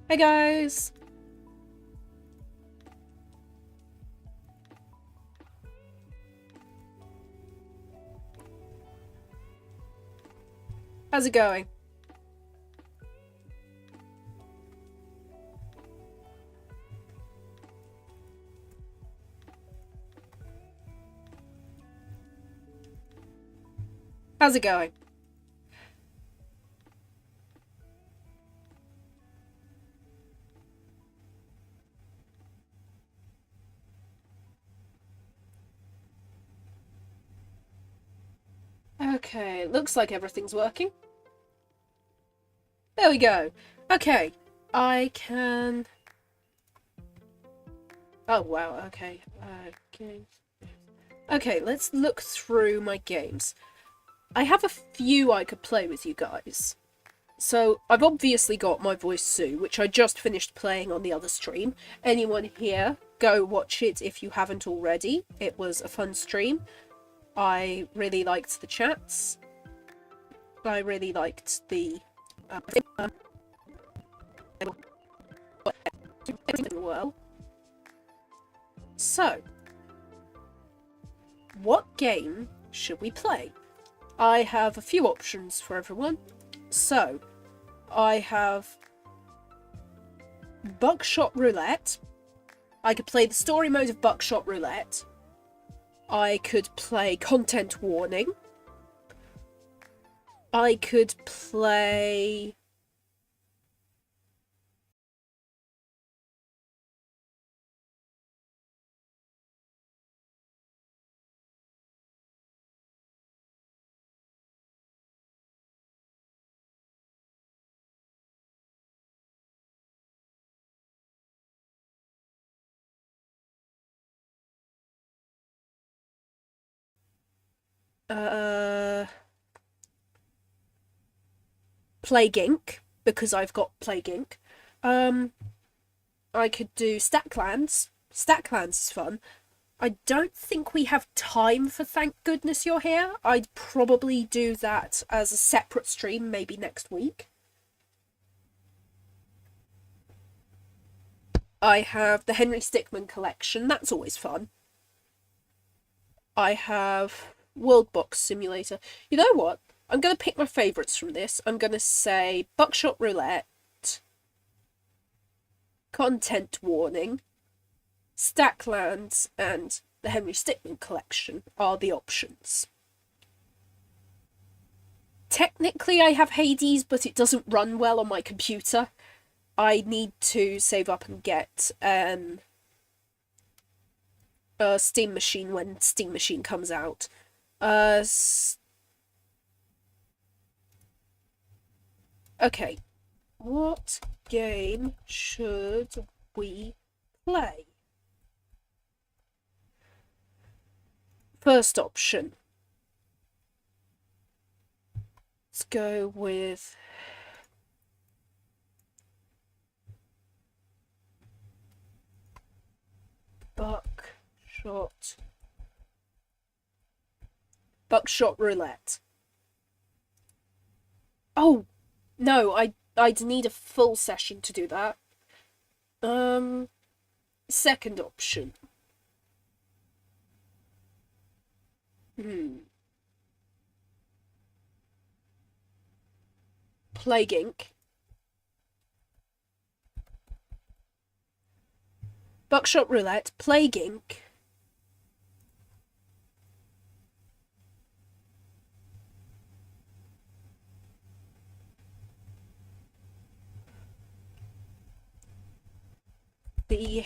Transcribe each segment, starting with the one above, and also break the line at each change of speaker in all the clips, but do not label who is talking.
Hey guys! How's it going? How's it going? Okay, looks like everything's working. There we go. Okay, I can... Oh wow, okay. Games. Okay, let's look through my games. I have a few I could play with you guys. So, I've obviously got My Voice Sue, which I just finished playing on the other stream. Anyone here, go watch it if you haven't already. It was a fun stream. I really liked the chats. I really liked the well. So, what game should we play? I have a few options for everyone. So, I have Buckshot Roulette. I could play the story mode of Buckshot Roulette. I could play Content Warning. I could play... Plague Inc., because I've got Plague Inc. I could do Stacklands. Stacklands is fun. I don't think we have time for Thank Goodness You're Here. I'd probably do that as a separate stream, maybe next week. I have the Henry Stickmin collection. That's always fun. I have World Box Simulator. You know what? I'm going to pick my favourites from this. I'm going to say Buckshot Roulette, Content Warning, Stacklands, and the Henry Stickmin collection are the options. Technically, I have Hades, but it doesn't run well on my computer. I need to save up and get a Steam Machine when Steam Machine comes out. Okay. What game should we play? First option. Let's go with... Buckshot Roulette. Oh, no, I'd need a full session to do that. Second option. Plague Inc. Buckshot Roulette, Plague Inc. The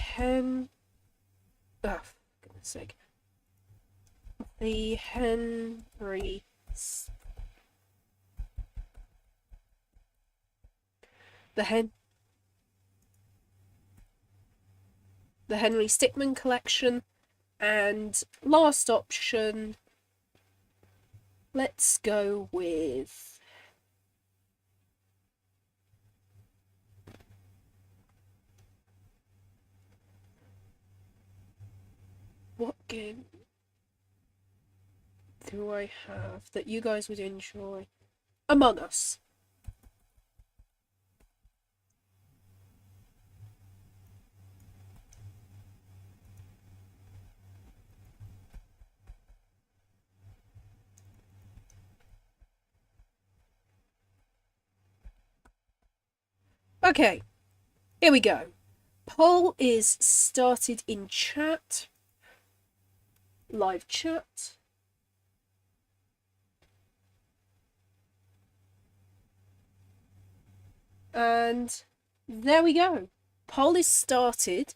Henry Stickmin collection, and last option, let's go with what game do I have that you guys would enjoy? Among Us. Okay, here we go. Poll is started in chat. Live chat. And there we go. Poll is started.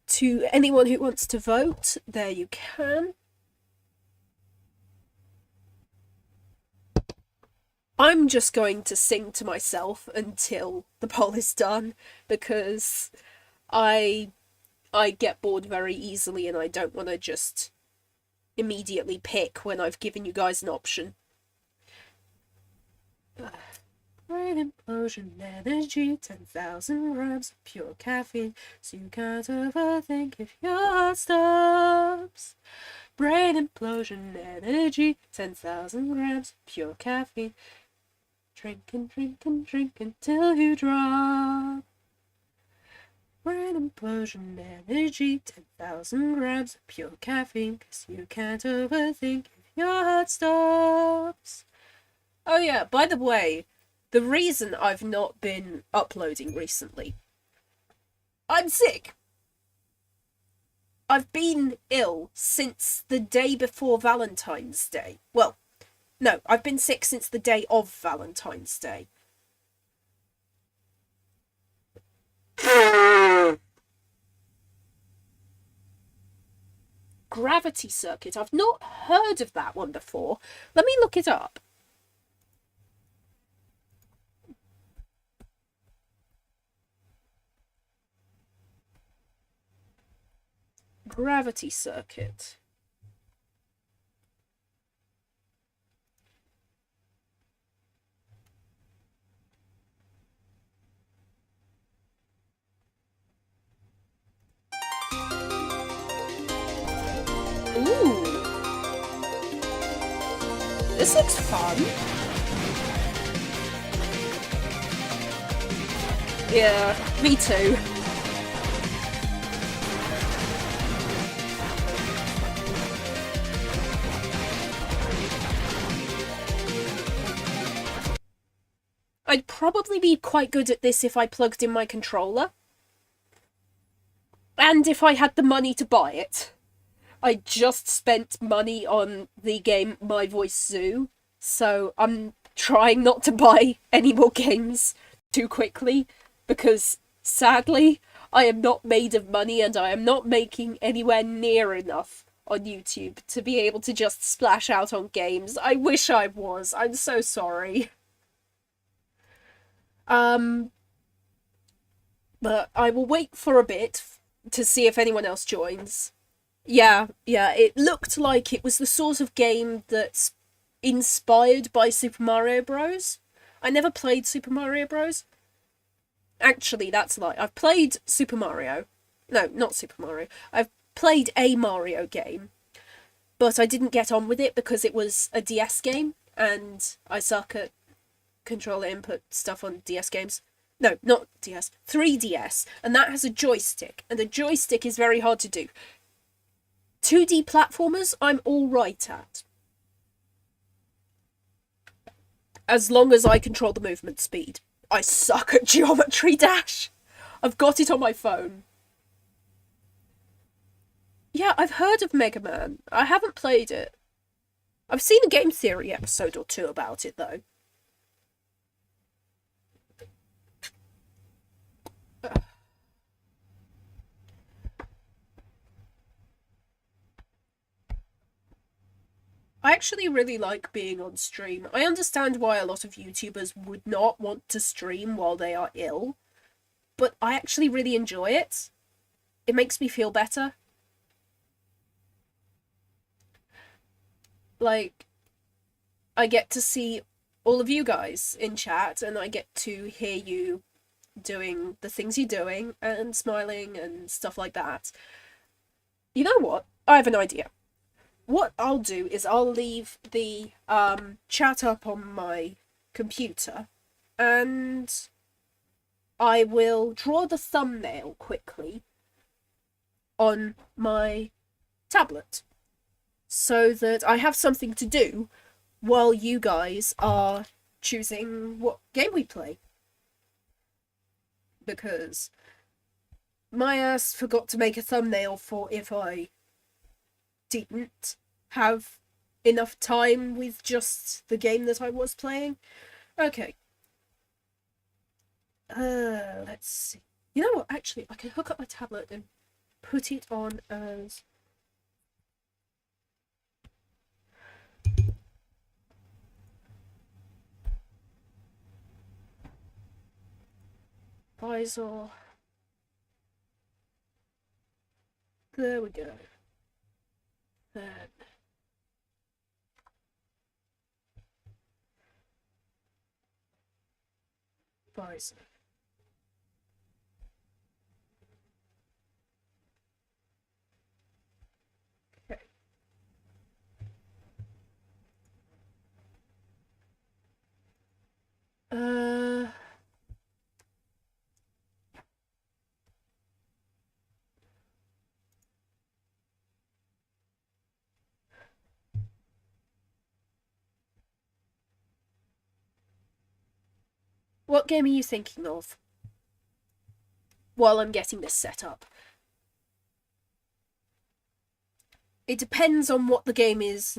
To anyone who wants to vote, there you can. I'm just going to sing to myself until the poll is done, because I get bored very easily and I don't want to just immediately pick when I've given you guys an option. Brain implosion energy, 10,000 grams of pure caffeine, so you can't overthink if your heart stops. Brain implosion energy, 10,000 grams of pure caffeine. Drink and drink and drink until you drop. Brain implosion energy, 10,000 grams of pure caffeine, 'cause you can't overthink if your heart stops. Oh yeah, by the way, the reason I've not been uploading recently, I'm sick. I've been ill since the day before Valentine's Day. Well, no, I've been sick since the day of Valentine's Day. Gravity circuit. I've not heard of that one before. Let me look it up. Gravity circuit. Ooh. This looks fun. Yeah, me too. I'd probably be quite good at this if I plugged in my controller. And if I had the money to buy it. I just spent money on the game My Voice Zoo, so I'm trying not to buy any more games too quickly, because sadly, I am not made of money and I am not making anywhere near enough on YouTube to be able to just splash out on games. I wish I was. I'm so sorry. But I will wait for a bit to see if anyone else joins. Yeah, it looked like it was the sort of game that's inspired by Super Mario Bros. I never played Super Mario Bros. Actually, that's a lie. I've played Super Mario. No, not Super Mario. I've played a Mario game, but I didn't get on with it because it was a DS game, and I suck at controller input stuff on DS games. No, not DS. 3DS, and that has a joystick, and a joystick is very hard to do. 2D platformers, I'm all right at. As long as I control the movement speed. I suck at Geometry Dash. I've got it on my phone. Yeah, I've heard of Mega Man. I haven't played it. I've seen a Game Theory episode or two about it, though. I actually really like being on stream. I understand why a lot of YouTubers would not want to stream while they are ill, but I actually really enjoy it. It makes me feel better. Like, I get to see all of you guys in chat, and I get to hear you doing the things you're doing, and smiling, and stuff like that. You know what? I have an idea. What I'll do is I'll leave the chat up on my computer, and I will draw the thumbnail quickly on my tablet so that I have something to do while you guys are choosing what game we play. because my ass forgot to make a thumbnail for if I didn't have enough time with just the game that I was playing. Okay. Let's see. You know what? Actually, I can hook up my tablet and put it on as visor. There we go. Then visor. Okay. What game are you thinking of while I'm getting this set up? It depends on what the game is.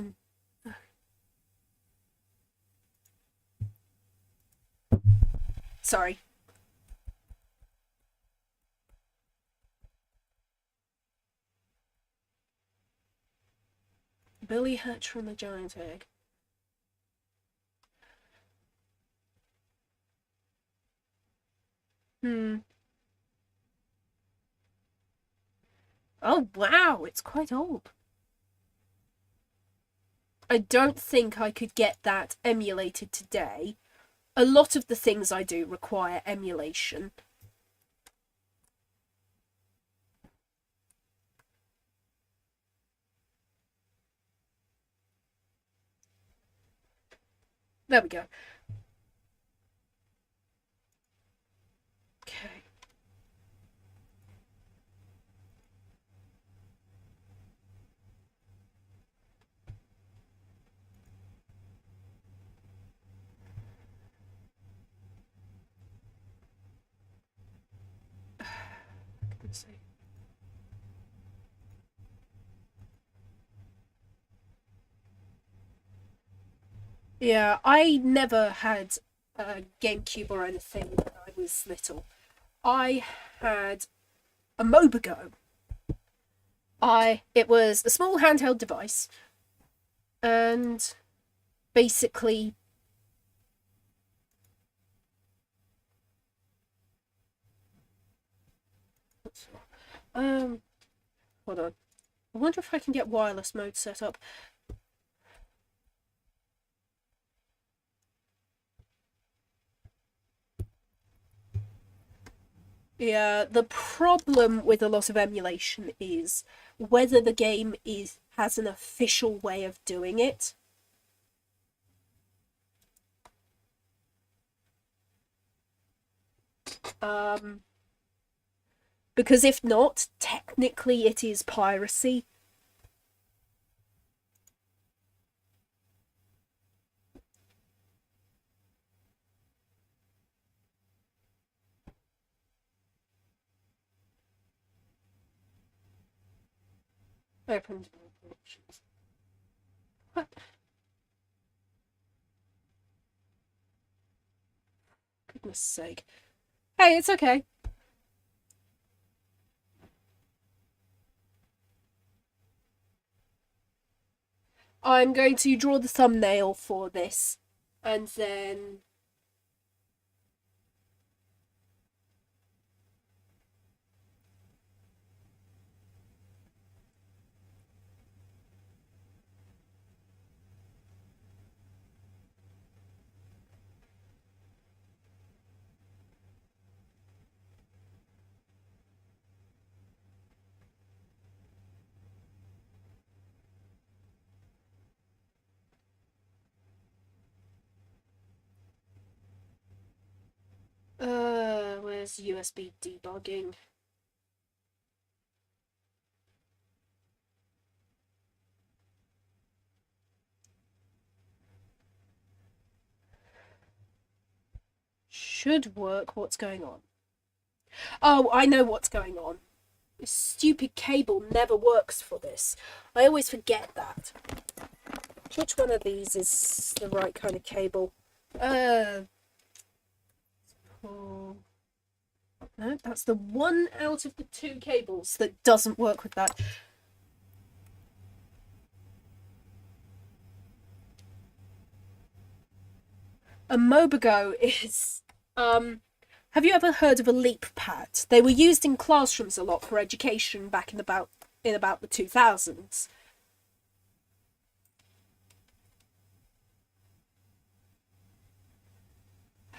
Sorry. Billy hatched from the giant egg. Oh, wow, it's quite old. I don't think I could get that emulated today. A lot of the things I do require emulation. There we go. Okay. Let's see. Yeah, I never had a GameCube or anything when I was little. I had a Mobigo. It was a small handheld device, and basically hold on. I wonder if I can get wireless mode set up. Yeah, the problem with a lot of emulation is whether the game has an official way of doing it. Because if not, technically it is piracy. Open options. What? Goodness sake. Hey, it's okay. I'm going to draw the thumbnail for this, and then where's USB debugging? Should work. What's going on? Oh, I know what's going on. This stupid cable never works for this. I always forget that. Which one of these is the right kind of cable? Oh. No, that's the one out of the two cables that doesn't work with that. A Mobigo is have you ever heard of a leap pad? They were used in classrooms a lot for education back in about the 2000s.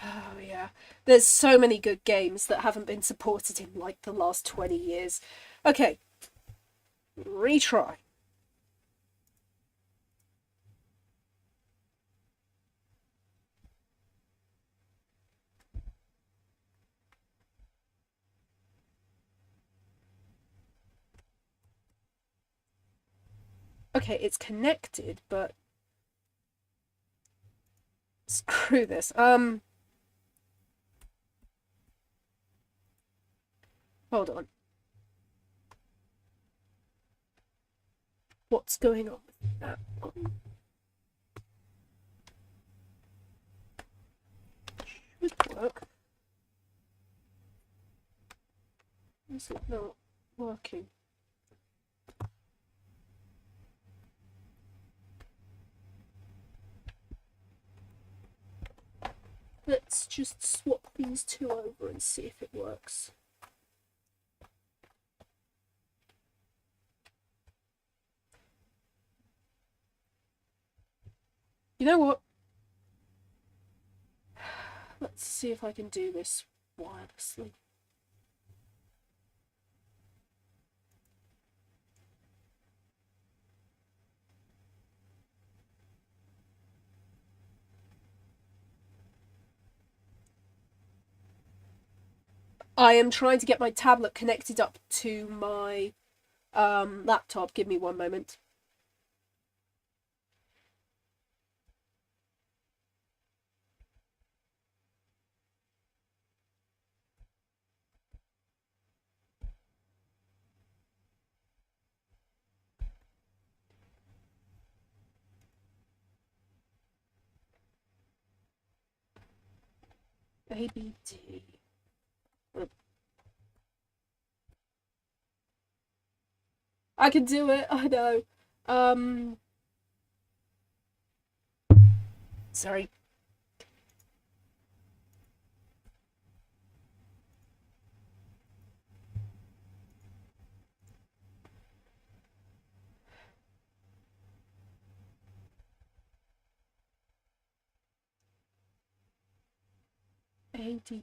Oh yeah. There's so many good games that haven't been supported in like the last 20 years. Okay. Retry. Okay, it's connected, but screw this. Hold on. What's going on with that one? Should work. Is it not working? Let's just swap these two over and see if it works. You know what? Let's see if I can do this wirelessly. I am trying to get my tablet connected up to my laptop. Give me one moment. ABD. I can do it. I know. Sorry. ADB.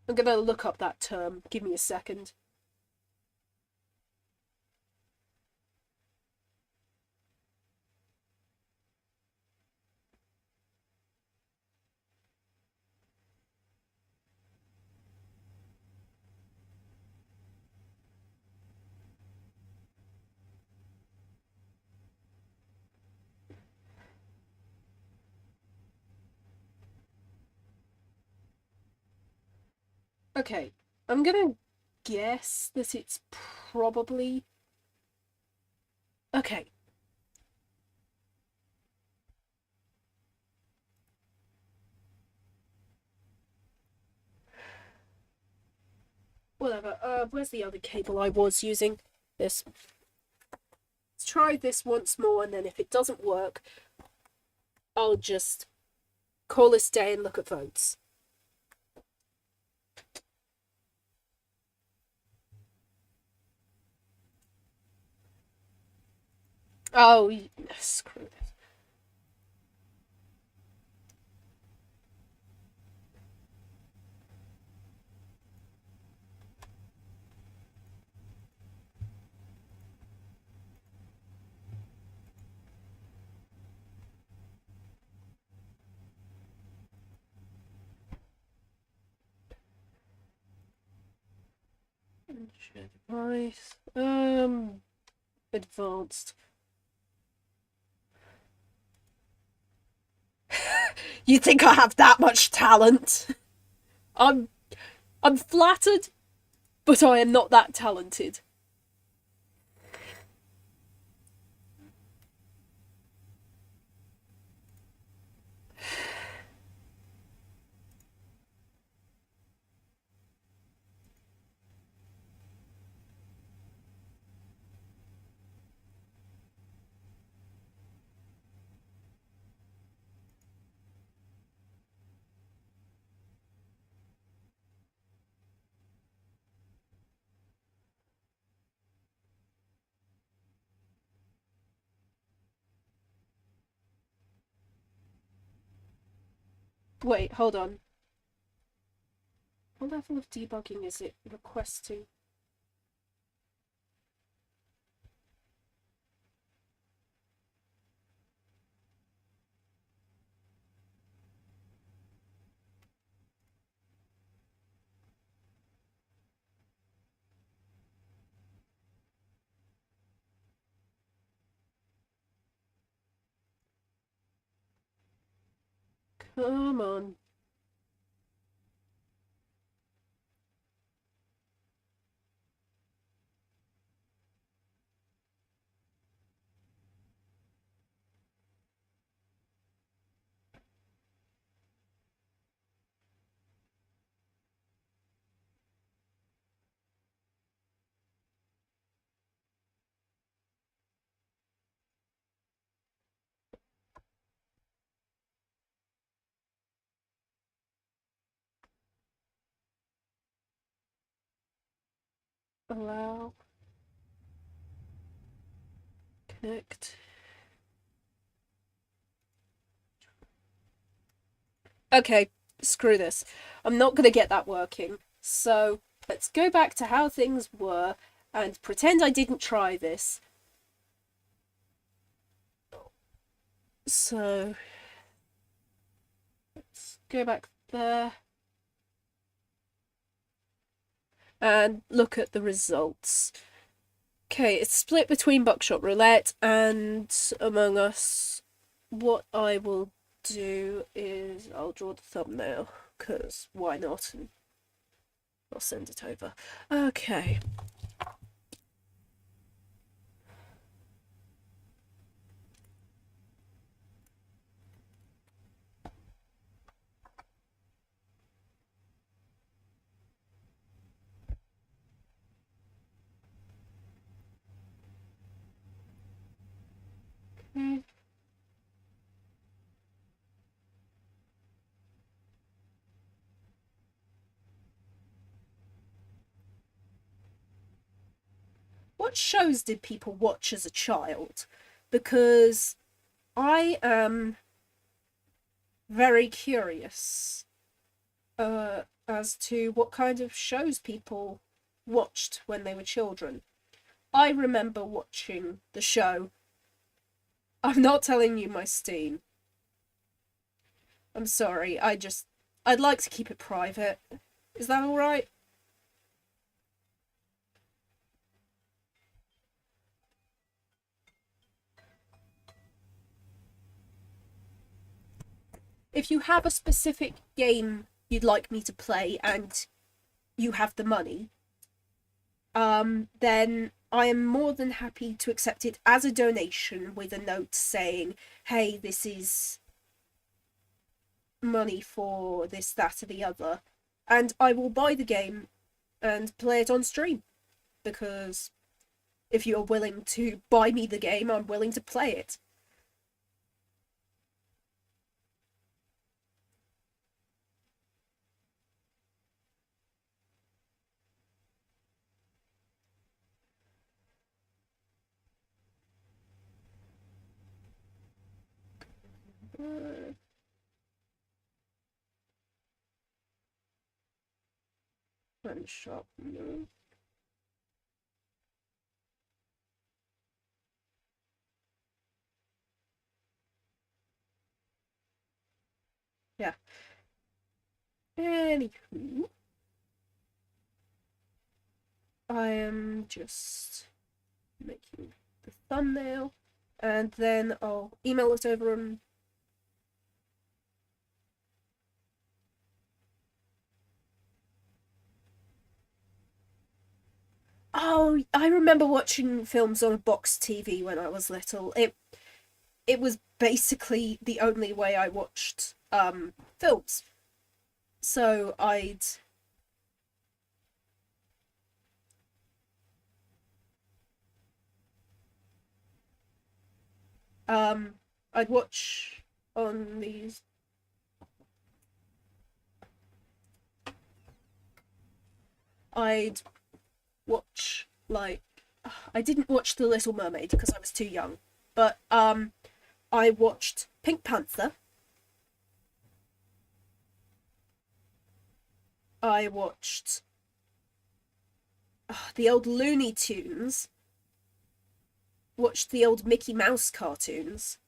I'm gonna look up that term. Give me a second. Okay, I'm gonna guess that it's probably... Okay. Whatever. Where's the other cable I was using? This. Let's try this once more, and then if it doesn't work, I'll just call this day and look at votes. Oh, screw this. Device. Advanced. You think I have that much talent? I'm I'm flattered, but I am not that talented. Wait, hold on. What level of debugging is it requesting? Come on. Allow. Connect. Okay, screw this. I'm not gonna get that working. So let's go back to how things were and pretend I didn't try this. So let's go back there and look at the results. Okay, it's split between Buckshot Roulette and Among Us. What I will do is I'll draw the thumbnail, because why not? And I'll send it over. Okay. Okay. What shows did people watch as a child? Because I am very curious as to what kind of shows people watched when they were children. I remember watching the show. I'm not telling you my Steam. I'm sorry, I'd like to keep it private. Is that alright? If you have a specific game you'd like me to play and you have the money, then I am more than happy to accept it as a donation with a note saying, hey, this is money for this, that, or the other. And I will buy the game and play it on stream. Because if you're willing to buy me the game, I'm willing to play it. One shot. No. Yeah. Anywho, I am just making the thumbnail, and then I'll email it over and Oh, I remember watching films on a box TV when I was little. It was basically the only way I watched films. So um I'd watch on these. I'd watch like I didn't watch The Little Mermaid because I was too young, but I watched Pink Panther. I watched the old Looney Tunes. Watched the old Mickey Mouse cartoons.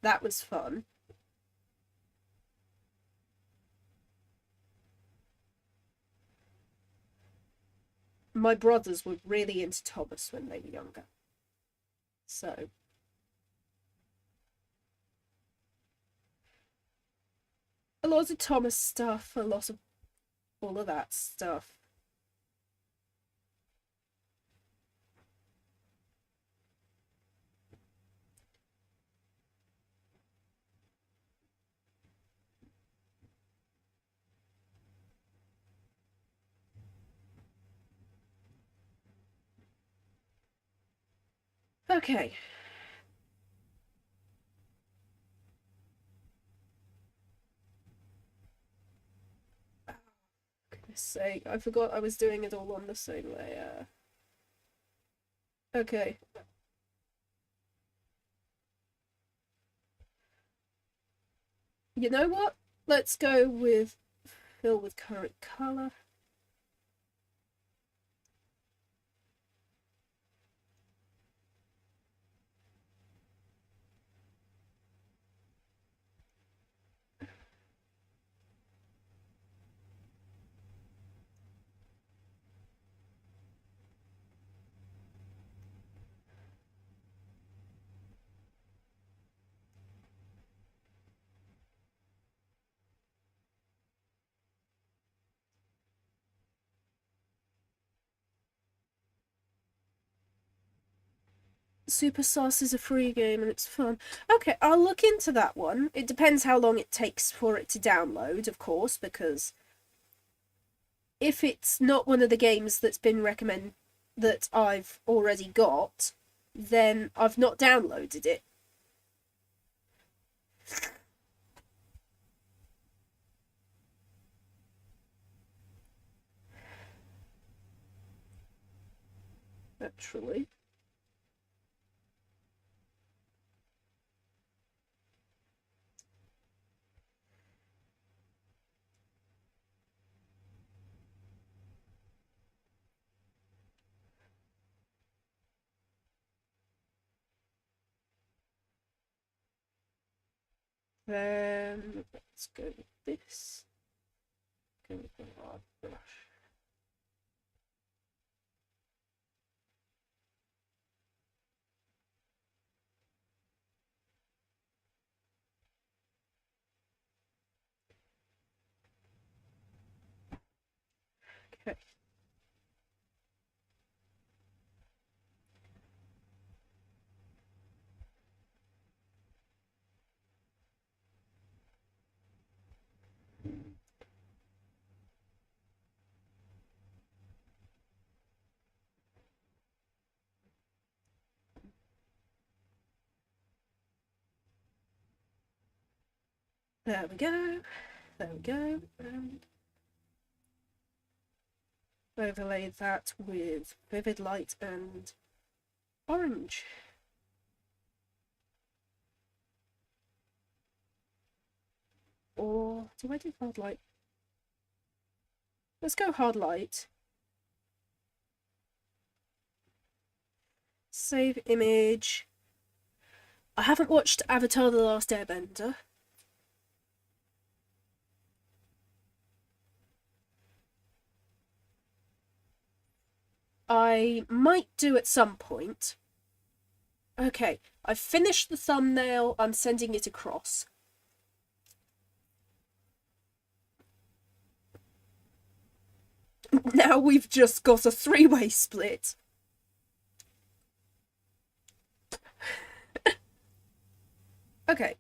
That was fun. My brothers were really into Thomas when they were younger. So, a lot of Thomas stuff, a lot of all of that stuff. Okay. Goodness sake, I forgot I was doing it all on the same layer. Okay. You know what? Let's go with fill with current color. Super Sauce is a free game and it's fun. Okay, I'll look into that one. It depends how long it takes for it to download, of course, because if it's not one of the games that's been recommended that I've already got, then I've not downloaded it. Actually. Let's go with this. Go with the hard brush. Okay. There we go. There we go. And overlay that with vivid light and orange. Or do I do hard light? Let's go hard light. Save image. I haven't watched Avatar: The Last Airbender. I might do at some point. Okay, I've finished the thumbnail. I'm sending it across. Now we've just got a three-way split. Okay.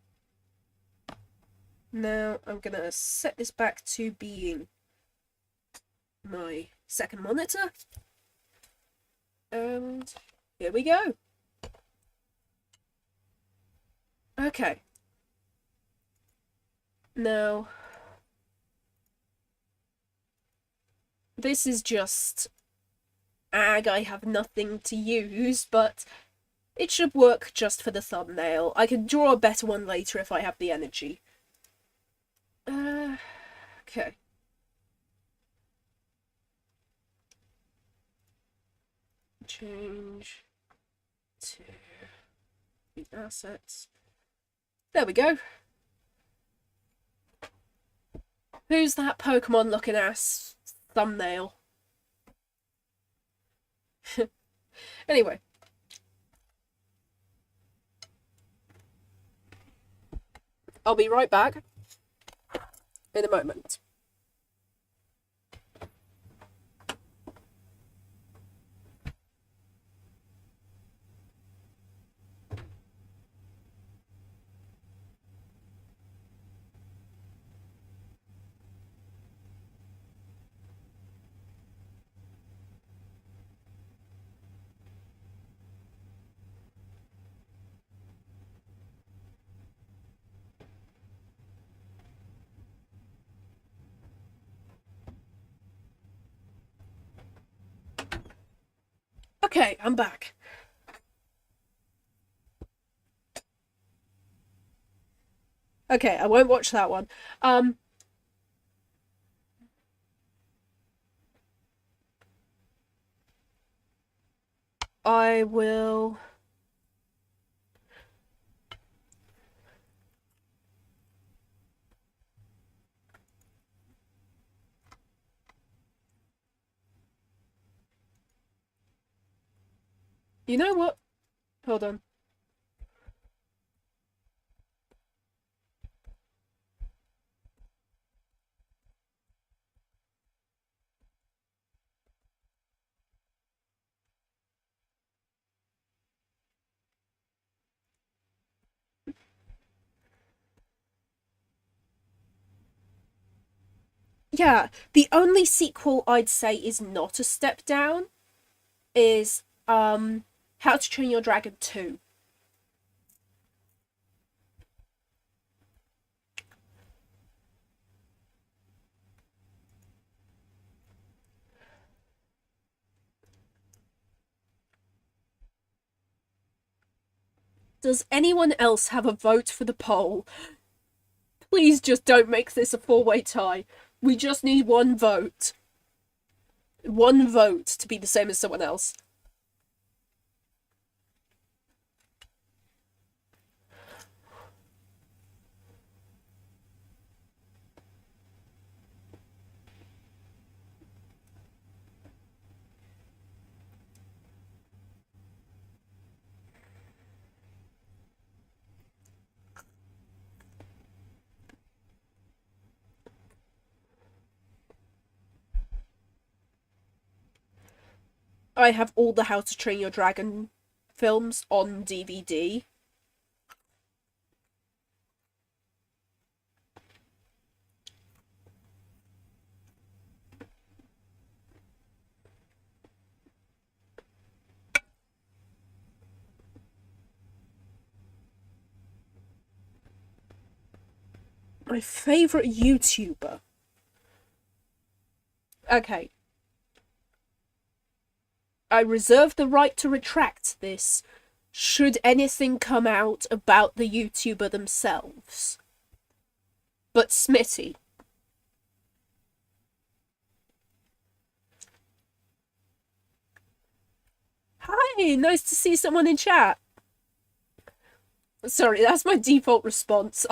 Now I'm gonna set this back to being my second monitor. And here we go. Okay. Now, this is just ag. I have nothing to use, but it should work just for the thumbnail. I can draw a better one later if I have the energy. Okay. Change to the assets. There we go. Who's that Pokemon looking ass thumbnail? Anyway. I'll be right back in a moment. Okay, I'm back. Okay, I won't watch that one. I will... You know what? Hold on. Yeah, the only sequel I'd say is not a step down is How to Train Your Dragon 2. Does anyone else have a vote for the poll? Please just don't make this a four-way tie. We just need one vote. One vote to be the same as someone else. I have all the How to Train Your Dragon films on DVD. My favourite YouTuber. Okay. I reserve the right to retract this should anything come out about the YouTuber themselves. But Smitty. Hi, nice to see someone in chat. Sorry, that's my default response.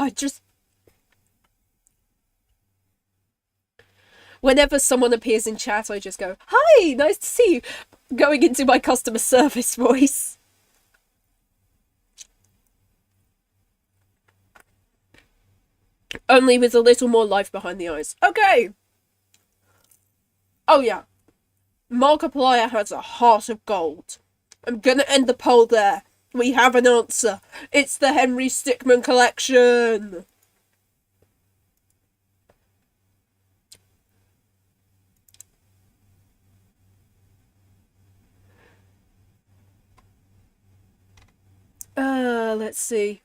Whenever someone appears in chat, I just go, hi, nice to see you. Going into my customer service voice. Only with a little more life behind the eyes. Okay. Oh, yeah. Markiplier has a heart of gold. I'm gonna end the poll there. We have an answer. It's the Henry Stickmin collection. Let's see.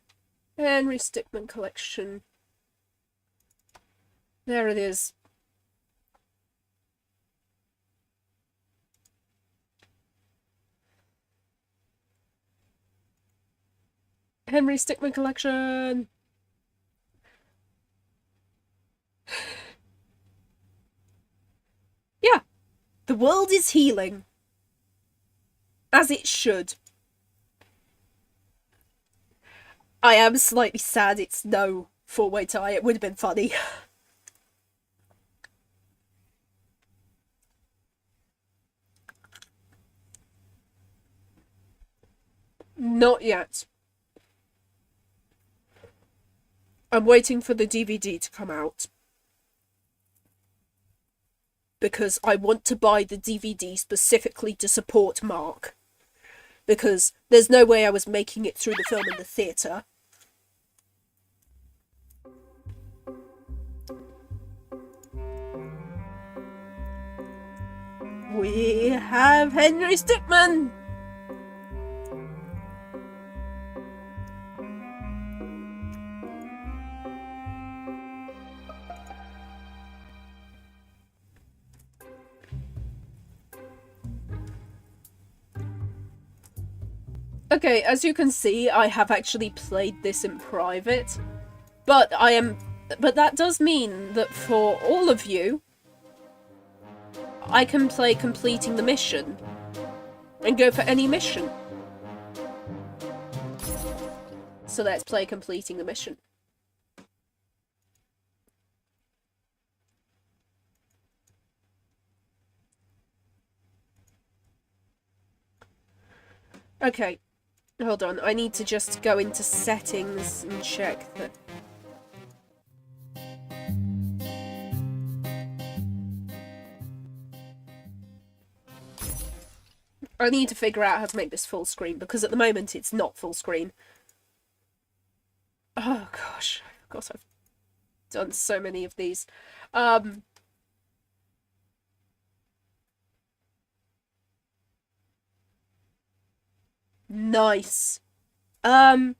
Henry Stickmin collection. There it is. Henry Stickmin collection. Yeah. The world is healing. As it should. I am slightly sad it's no four-way tie. It would have been funny. Not yet. I'm waiting for the DVD to come out. Because I want to buy the DVD specifically to support Mark. Because there's no way I was making it through the film in the theatre. We have Henry Stickmin! Okay, as you can see, I have actually played this in private. But that does mean that for all of you, I can play completing the mission. And go for any mission. So let's play completing the mission. Okay. Hold on, I need to just go into settings and check that... I need to figure out how to make this full screen, because at the moment it's not full screen. Oh gosh, I forgot I've done so many of these. Nice. I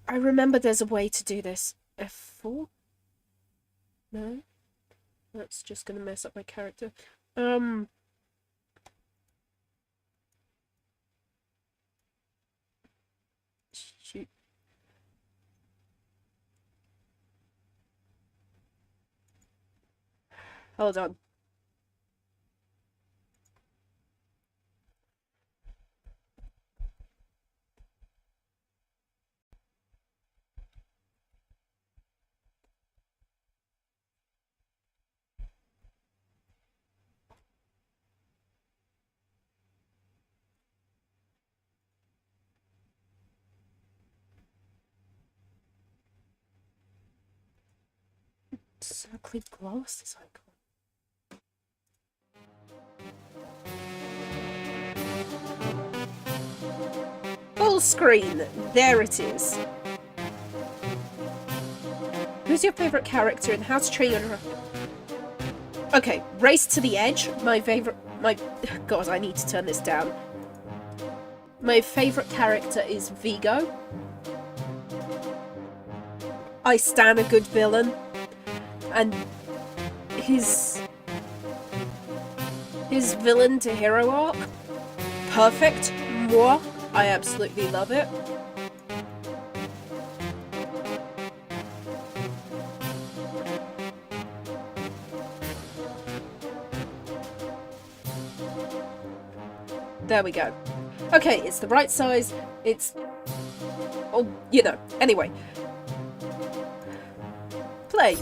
remember there's a way to do this. F4? No? That's just gonna mess up my character. Shoot. Hold on. Circling glasses icon. Full screen. There it is. Who's your favourite character and how to train your... Okay, Race to the Edge. My favourite... God, I need to turn this down. My favourite character is Vigo. I stan a good villain. And his villain to hero arc, perfect. Moi, I absolutely love it. There we go. Okay, it's the right size. It's... Oh, you know. Anyway. Play.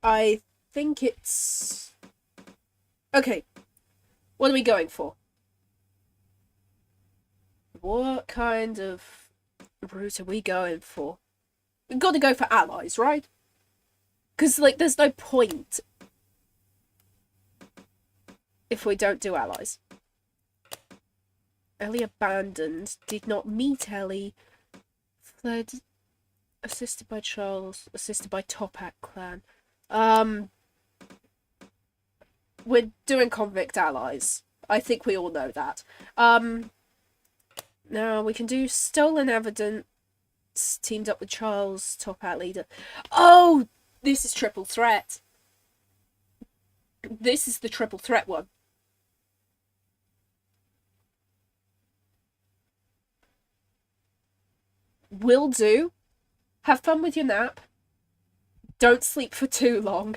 I think it's Okay, what are we going for? What kind of route are we going for? We've got to go for allies, right? Because, like, there's no point if we don't do allies. Ellie abandoned, did not meet Ellie, fled, assisted by Charles, assisted by Topak clan. We're doing convict allies. I think we all know that. Now we can do stolen evidence, teamed up with Charles, Topak leader. Oh! This is triple threat. This is the triple threat one. Will do. Have fun with your nap. Don't sleep for too long.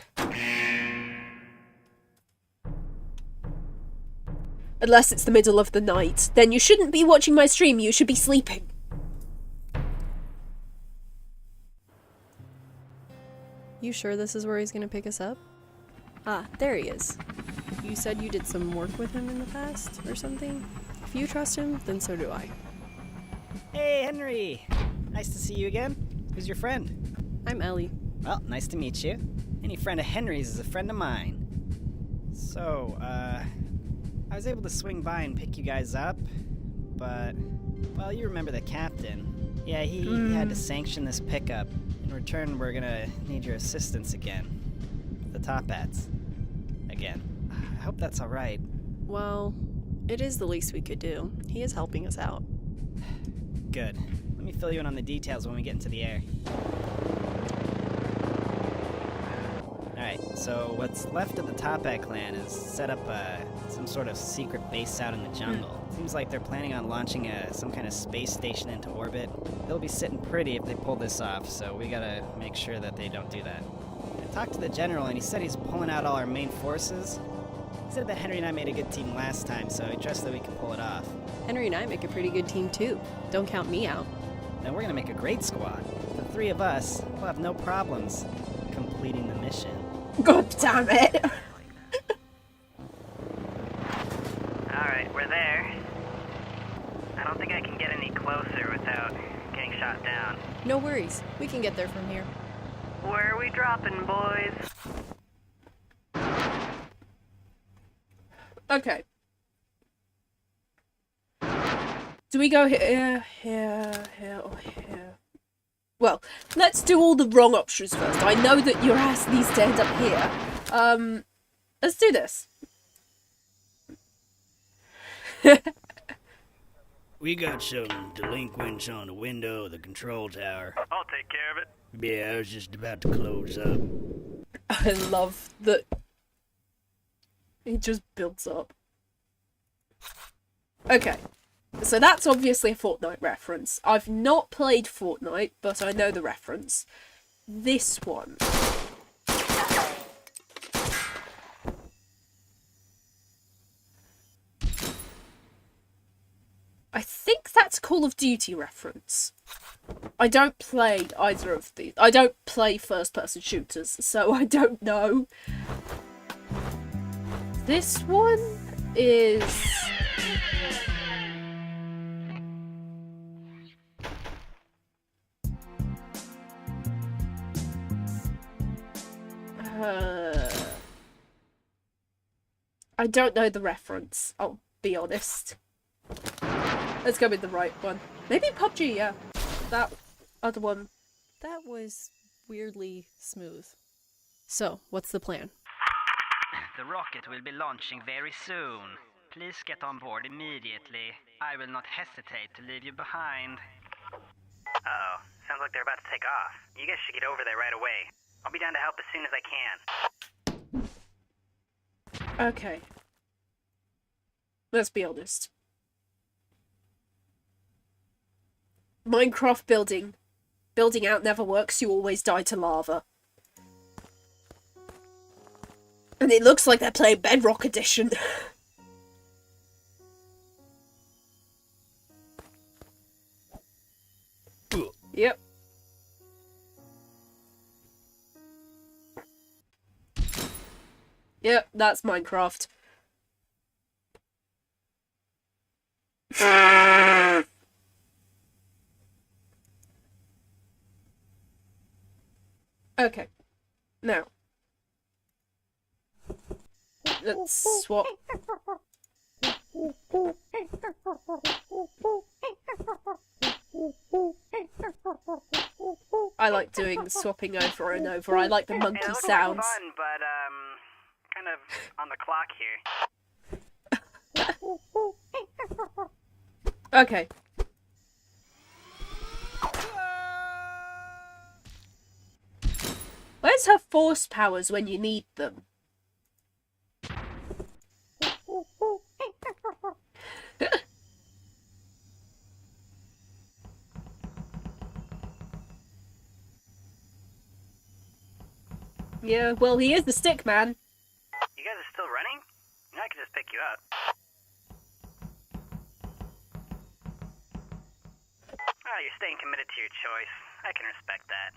Unless it's the middle of the night. Then you shouldn't be watching my stream, you should be sleeping.
You sure this is where he's gonna pick us up? Ah, there he is. You said you did some work with him in the past, or something? If you trust him, then so do I.
Hey, Henry! Nice to see you again. Who's your friend?
I'm Ellie.
Well, nice to meet you. Any friend of Henry's is a friend of mine. So, I was able to swing by and pick you guys up, but, well, you remember the captain. Yeah, he had to sanction this pickup. In return, we're gonna need your assistance again. The top hats. Again. I hope that's alright.
Well, it is the least we could do. He is helping us out.
Good. Let me fill you in on the details when we get into the air. Alright, so what's left of the Topak clan is set up some sort of secret base out in the jungle. Seems like they're planning on launching some kind of space station into orbit. They'll be sitting pretty if they pull this off, so we gotta make sure that they don't do that. I talked to the general and he said he's pulling out all our main forces. He said that Henry and I made a good team last time, so I trust that we can pull it off.
Henry and I make a pretty good team too. Don't count me out.
Then we're gonna make a great squad. The three of us will have no problems completing the mission.
God damn it!
Alright, we're there. I don't think I can get any closer without getting shot down.
No worries. We can get there from here.
Where are we dropping, boys?
Okay. Do we go here, or here? Well, let's do all the wrong options first. I know that your ass needs to end up here. Let's do this.
We got some delinquents on the window of the control tower.
I'll take care of it.
Yeah, I was just about to close up.
I love that it just builds up. Okay. So that's obviously a Fortnite reference. I've not played Fortnite, but I know the reference. This one. I think that's Call of Duty reference. I don't play either of these. I don't play first-person shooters, so I don't know. This one is... I don't know the reference, I'll be honest. Let's go with the right one. Maybe PUBG, yeah. That other one.
That was weirdly smooth. So, what's the plan?
The rocket will be launching very soon. Please get on board immediately. I will not hesitate to leave you behind. Uh-oh. Sounds like they're about to take off. You guys should get over there right away. I'll be down to help as soon as I can.
Okay. Let's be honest. Minecraft building out never works, you always die to lava. And it looks like they're playing Bedrock Edition. Yep. Yep, that's Minecraft. Okay. Now. Let's swap. I like doing the swapping over and over. I like the monkey
It looks
sounds.
like fun, but kind of on the clock here.
Okay. Where's her force powers when you need them? Yeah, well, he is the stick man.
You guys are still running? I can just pick you up. Oh, you're staying committed to your choice. I can respect that.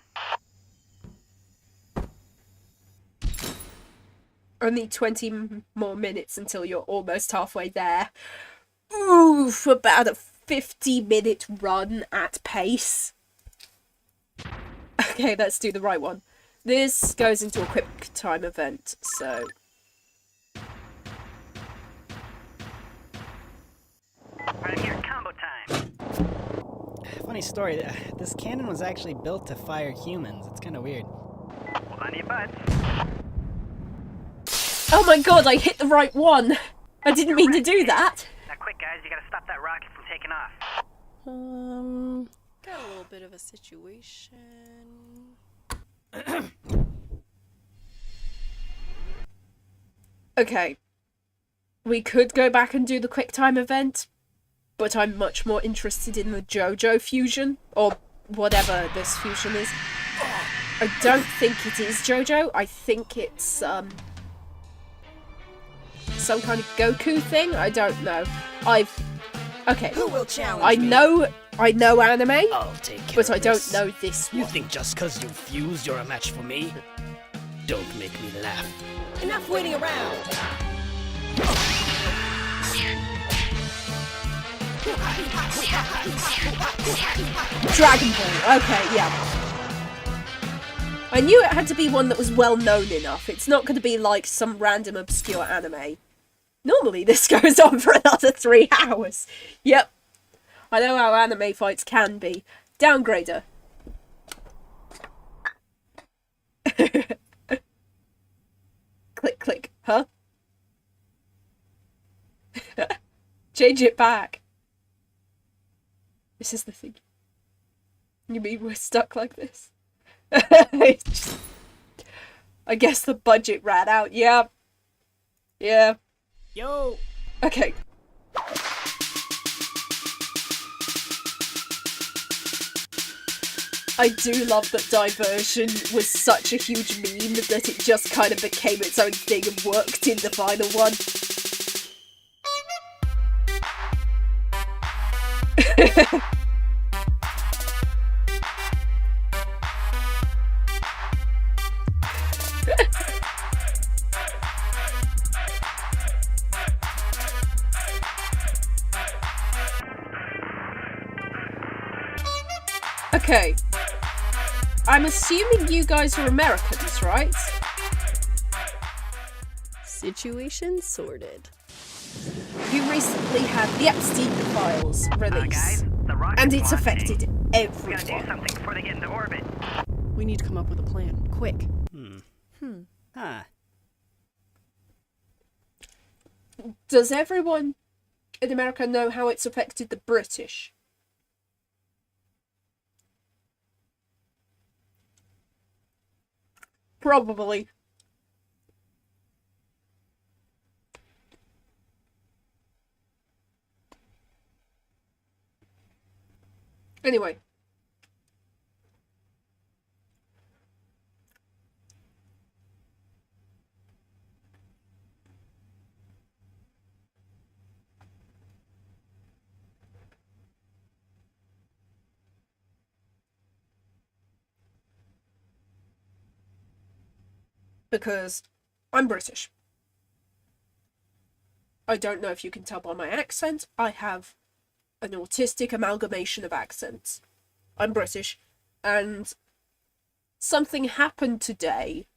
Only 20 more minutes until you're almost halfway there. Oof, about a 50-minute run at pace. Okay, let's do the right one. This goes into a quick time event, so...
Right here, combo time.
Funny story, this cannon was actually built to fire humans. It's kind of weird.
Hold on to your butts.
Oh my god, I hit the right one! I didn't mean to do that!
Now quick, guys, you gotta stop that rocket from taking off.
Got a little bit of a situation.
Okay. We could go back and do the quick time event, but I'm much more interested in the JoJo fusion, or whatever this fusion is. I don't think it is JoJo. I think it's, some kind of Goku thing? I don't know. Okay.
Who will challenge
I
me?
know anime,
I'll take care
but
of
I don't
this.
know this
You
one.
think just cause you're fused you're a match for me? Don't make me laugh.
Enough waiting around.
Dragon Ball. Okay, yeah. I knew it had to be one that was well known enough. It's not going to be like some random obscure anime. Normally this goes on for another 3 hours. Yep. I know how anime fights can be. Downgrader. Click, click. Huh? Change it back. This is the thing. You mean we're stuck like this? I guess the budget ran out. Yeah. Yeah.
Yo!
Okay. I do love that Diversion was such a huge meme that it just kind of became its own thing and worked in the final one. Okay. I'm assuming you guys are Americans, right?
Situation sorted.
You recently had the Epstein files released,
Guys, the rocket's
and it's
launching.
affected
We gotta do
everyone.
something before they get into orbit.
We need to come up with a plan. Quick.
Huh.
Does everyone in America know how it's affected the British? Probably. Anyway. Because I'm British. I don't know if you can tell by my accent. I have an autistic amalgamation of accents. I'm British, and something happened today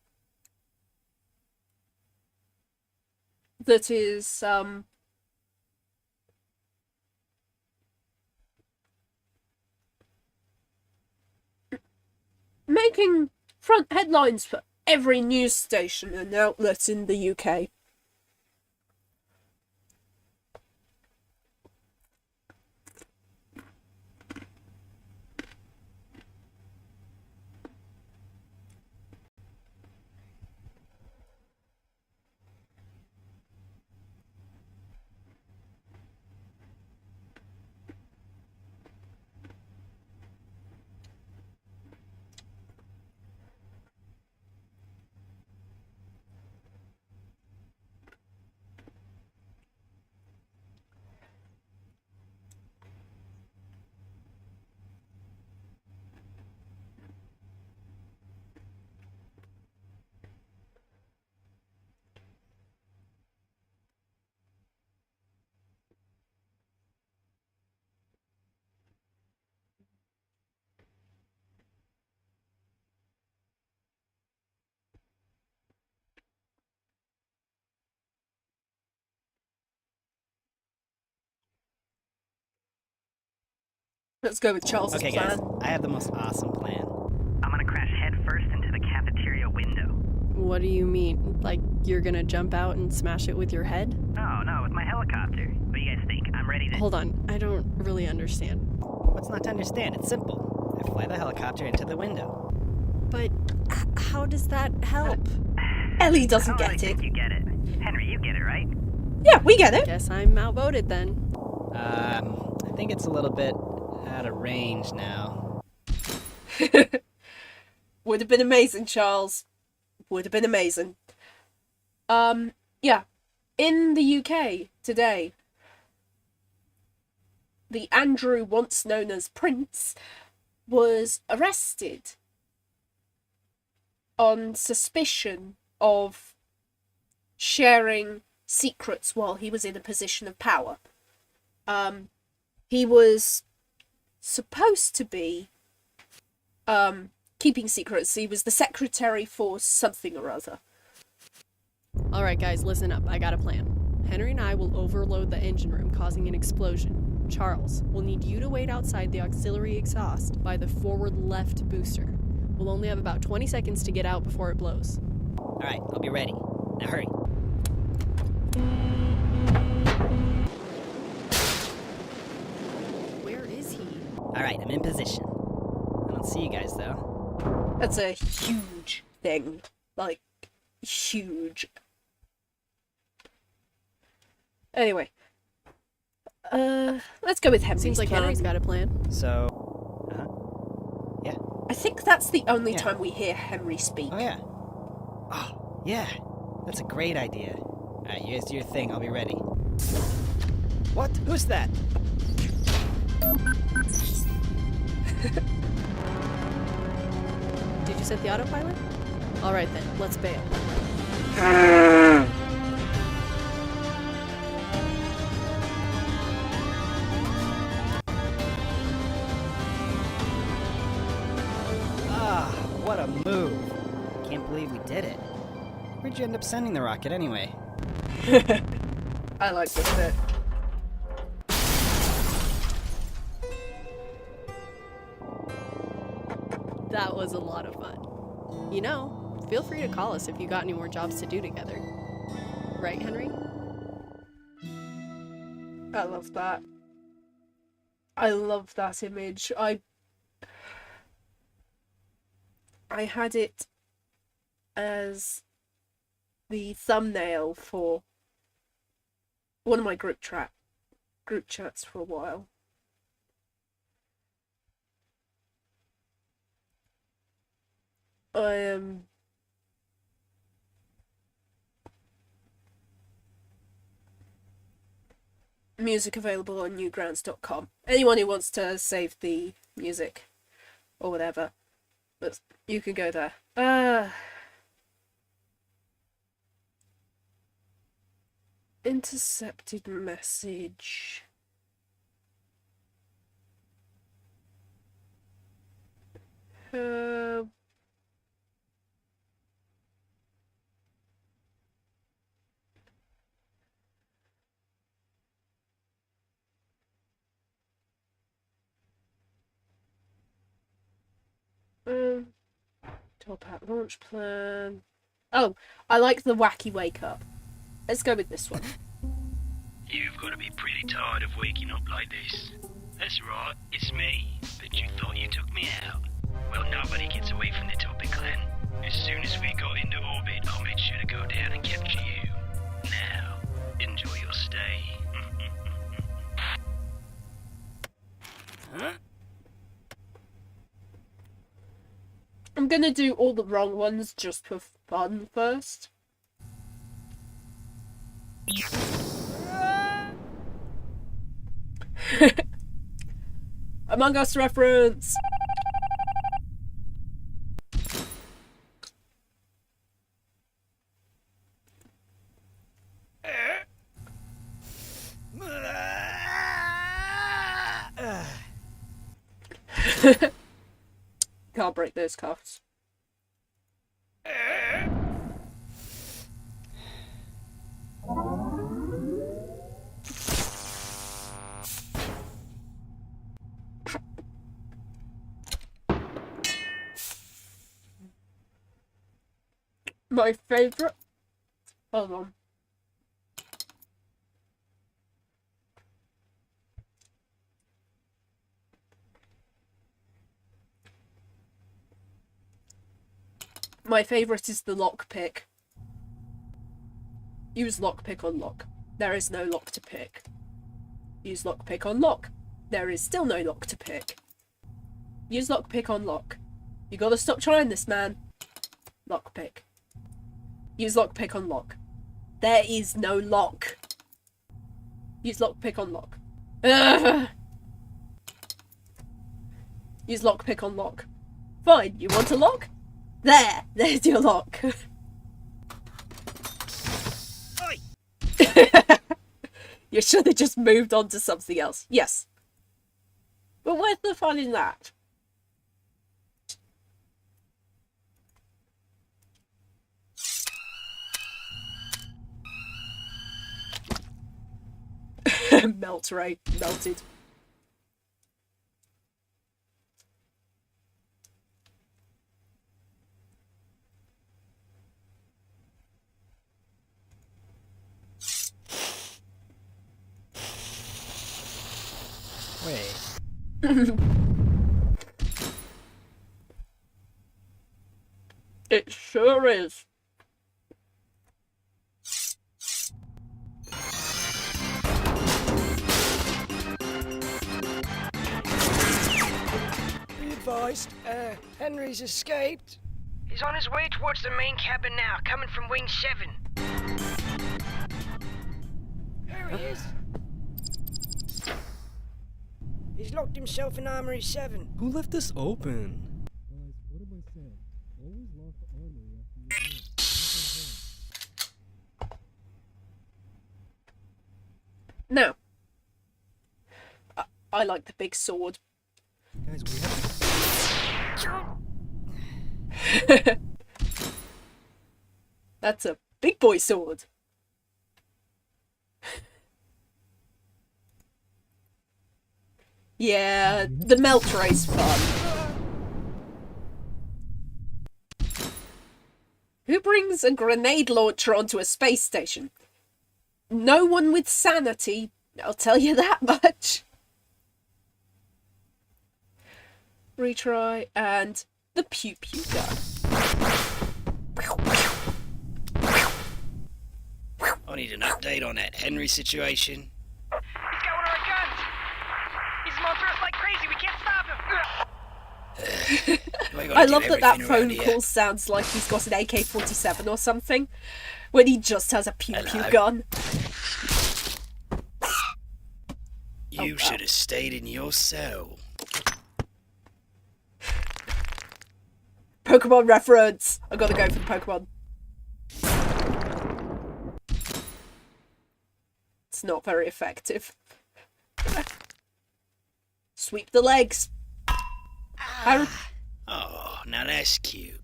that is making front headlines for every news station and outlet in the UK. Let's go with Charles's
Okay,
plan.
guys, I have the most awesome plan.
I'm gonna crash headfirst into the cafeteria window.
What do you mean? Like, you're gonna jump out and smash it with your head?
No, with my helicopter. What do you guys think? I'm ready to...
Hold on, I don't really understand.
What's not to understand? It's simple. I fly the helicopter into the window.
But how does that help?
Ellie
I
doesn't
don't really
get it.
think you get it. Henry, you get it, right?
Yeah, we get it.
Guess I'm outvoted then.
I think it's a little bit out of range now.
Would have been amazing, Charles. Would have been amazing. Yeah. In the UK today, the Andrew, once known as Prince, was arrested on suspicion of sharing secrets while he was in a position of power. He was supposed to be keeping secrets. He was the secretary for something or other.
Alright guys, listen up, I got a plan. Henry and I will overload the engine room, causing an explosion. Charles, we'll need you to wait outside the auxiliary exhaust by the forward left booster. We'll only have about 20 seconds to get out before it blows.
Alright, I'll be ready. Now hurry.
Where is he?
Alright, I'm in position. I don't see you guys, though.
That's a huge thing. Like, huge. Anyway. Let's go with Henry's
Seems like
plan.
Henry's got a plan.
So... Yeah.
I think that's the only
Yeah.
time we hear Henry speak.
Oh, yeah. Oh, yeah. That's a great idea. Alright, you guys do your thing. I'll be ready. What? Who's that?
Did you set the autopilot? Alright then, let's bail.
Ah, what a move. Can't believe we did it. Where'd you end up sending the rocket anyway?
I like this bit.
That was a lot of fun. You know, feel free to call us if you got any more jobs to do together. Right, Henry?
I love that. I love that image. I had it as the thumbnail for one of my group chats for a while. I am music available on newgrounds.com. Anyone who wants to save the music or whatever, but you can go there. Intercepted message. Uh, top hat launch plan. Oh, I like the wacky wake up. Let's go with this one.
You've got to be pretty tired of waking up like this. That's right, it's me. But you thought you took me out. Well, nobody gets away from the Topic Clan. As soon as we got into orbit, I'll make sure to go down and capture you. Now, enjoy your stay. Huh?
I'm gonna do all the wrong ones just for fun first. Among Us reference! Can't break those cuffs. My favourite. Hold on. My favourite is the lockpick. Use lockpick on lock. There is no lock to pick. Use lockpick on lock. There is still no lock to pick. Use lockpick on lock. You gotta stop trying this, man. Lockpick. Use lockpick on lock. There is no lock. Use lockpick on lock. Ugh. Use lockpick on lock. Fine, you want a lock? There's your lock. You should have just moved on to something else. Yes. But where's the fun in that? Melt ray. Melted.
Wait.
It sure is.
Be advised, Henry's escaped.
He's on his way towards the main cabin now, coming from Wing 7.
There he is. He's locked himself in Armory 7.
Who left this open?
Now, I like the big sword.
Guys, we have
That's a big boy sword. Yeah, the melt ray's fun. Who brings a grenade launcher onto a space station? No one with sanity, I'll tell you that much. Retry, and the pew pew gun.
I need an update on that Henry situation.
He's got one of our guns! He's after us like crazy, we can't stop him!
I love that phone call sounds like he's got an AK-47 or something, when he just has a pew pew gun.
You should have stayed in your cell.
Pokemon reference! I gotta go for the Pokemon. It's not very effective. Sweep the legs.
I Oh, now that's cute.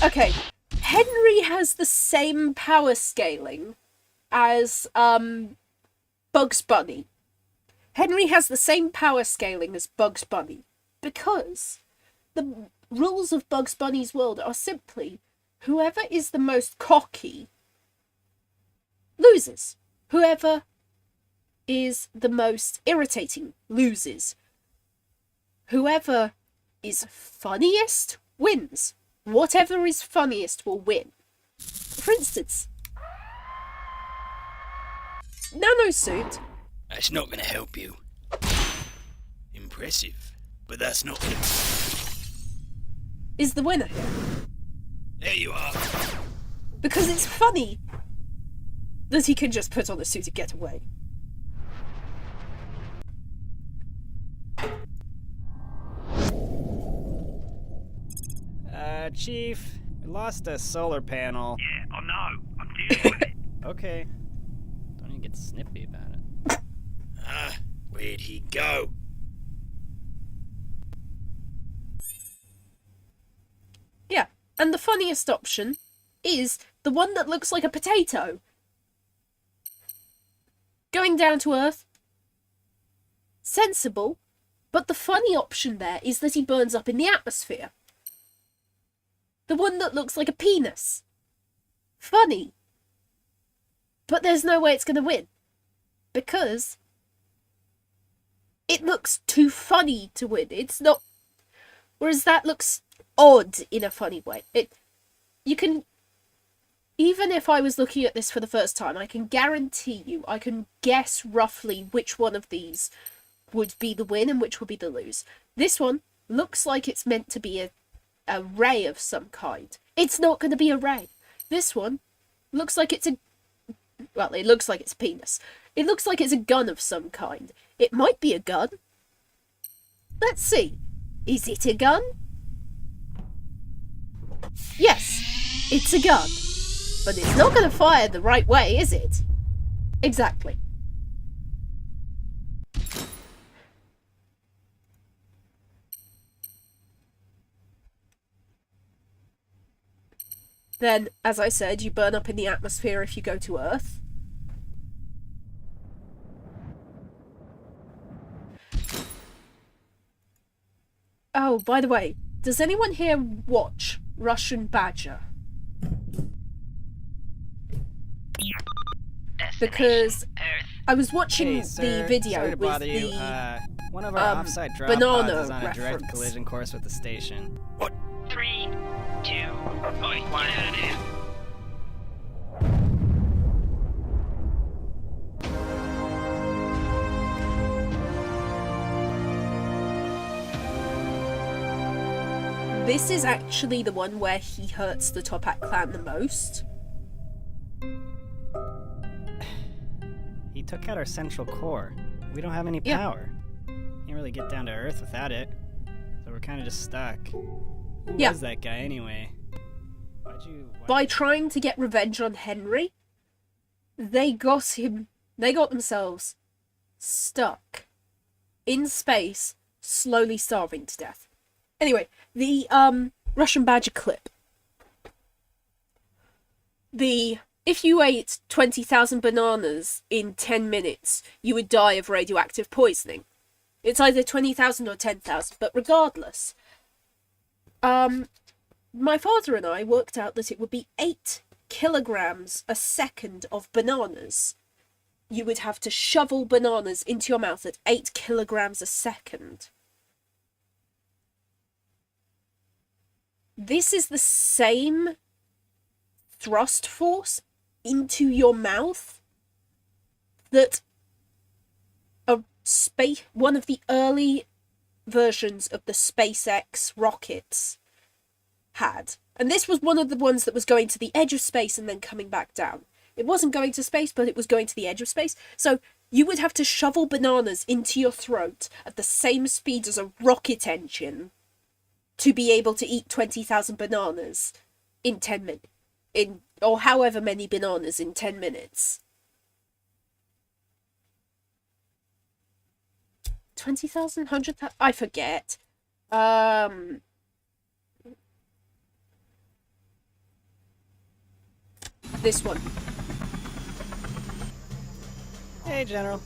Okay, Henry has the same power scaling as Bugs Bunny. Henry has the same power scaling as Bugs Bunny because the rules of Bugs Bunny's world are simply whoever is the most cocky loses. Whoever is the most irritating loses. Whoever is funniest wins. Whatever is funniest will win. For instance, Nanosuit.
That's not gonna help you. Impressive, but that's not gonna...
Is the winner here.
There you are.
Because it's funny that he can just put on a suit and get away.
Chief, we lost a solar panel.
Yeah, I know. I'm dealing with it.
Okay. Don't even get snippy about it.
Where'd he go?
Yeah, and the funniest option is the one that looks like a potato. Going down to Earth. Sensible, but the funny option there is that he burns up in the atmosphere. The one that looks like a penis. Funny. But there's no way it's going to win. Because it looks too funny to win. It's not... Whereas that looks odd in a funny way. You can... Even if I was looking at this for the first time, I can guarantee you, I can guess roughly which one of these would be the win and which would be the lose. This one looks like it's meant to be a ray of some kind. It's not going to be a ray. This one looks like it's a... Well, it looks like it's a penis. It looks like it's a gun of some kind. It might be a gun. Let's see. Is it a gun? Yes, it's a gun. But it's not going to fire the right way, is it? Exactly. Then, as I said, you burn up in the atmosphere if you go to Earth. Oh, by the way, does anyone here watch Russian Badger? Because I was watching
Hey, sir,
the video
sorry to
with
bother you.
the
One of our offsite drop
banana
pods is on a direct
reference.
collision course with the station.
3, 2,
Oi, get out of there.
This is actually the one where he hurts the Topak clan the most.
He took out our central core. We don't have any
Yeah.
power. Can't really get down to Earth without it. So we're kind of just stuck. Who
Yeah.
was that guy anyway?
By trying to get revenge on Henry, they got themselves stuck in space, slowly starving to death. Anyway, the Russian Badger clip. If you ate 20,000 bananas in 10 minutes, you would die of radioactive poisoning. It's either 20,000 or 10,000, but regardless, my father and I worked out that it would be 8 kilograms a second of bananas. You would have to shovel bananas into your mouth at 8 kilograms a second. This is the same thrust force into your mouth that one of the early versions of the SpaceX rockets had. And this was one of the ones that was going to the edge of space and then coming back down. It wasn't going to space, but it was going to the edge of space. So you would have to shovel bananas into your throat at the same speed as a rocket engine to be able to eat 20,000 bananas in 10 minutes. Or however many bananas in 10 minutes. 20,000? 100,000? I forget. this one.
Hey, General.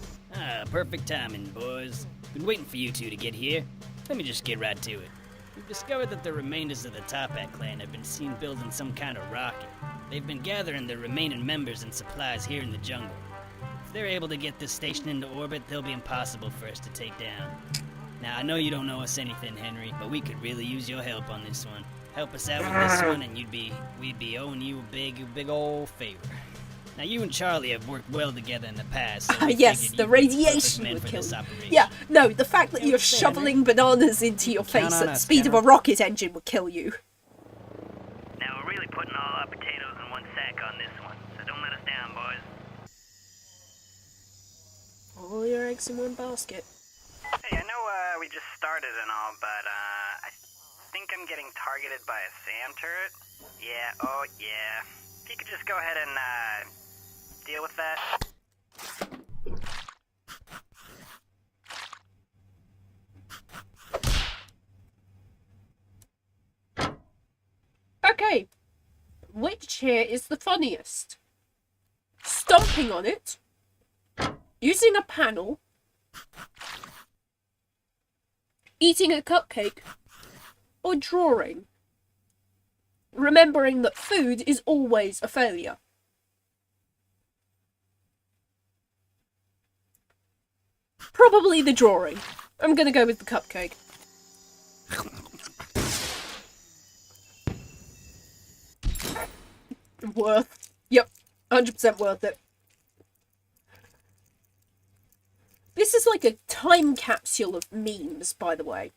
Perfect timing, boys. Been waiting for you two to get here. Let me just get right to it. We've discovered that the remainders of the Topak clan have been seen building some kind of rocket. They've been gathering their remaining members and supplies here in the jungle. If they're able to get this station into orbit, they'll be impossible for us to take down. Now, I know you don't know us anything, Henry, but we could really use your help on this one. Help us out with this one, and we'd be owing you a big old favor. Now, you and Charlie have worked well together in the past. So
Yes, the radiation would kill you. Yeah, no, the fact that you're shoveling bananas into your face at the speed of a rocket engine would kill you.
Now we're really putting all our potatoes in one sack on this one, so don't let us down, boys.
All your eggs in one basket.
Hey, I know we just started and all, but I think I'm getting targeted by a SAM turret. Yeah, oh yeah. If you could just go ahead and deal with that.
Okay, which here is the funniest? Stomping on it, using a panel, eating a cupcake, or drawing? Remembering that food is always a failure. Probably the drawing. I'm gonna go with the cupcake. Worth. Yep, 100% worth it. This is like a time capsule of memes, by the way.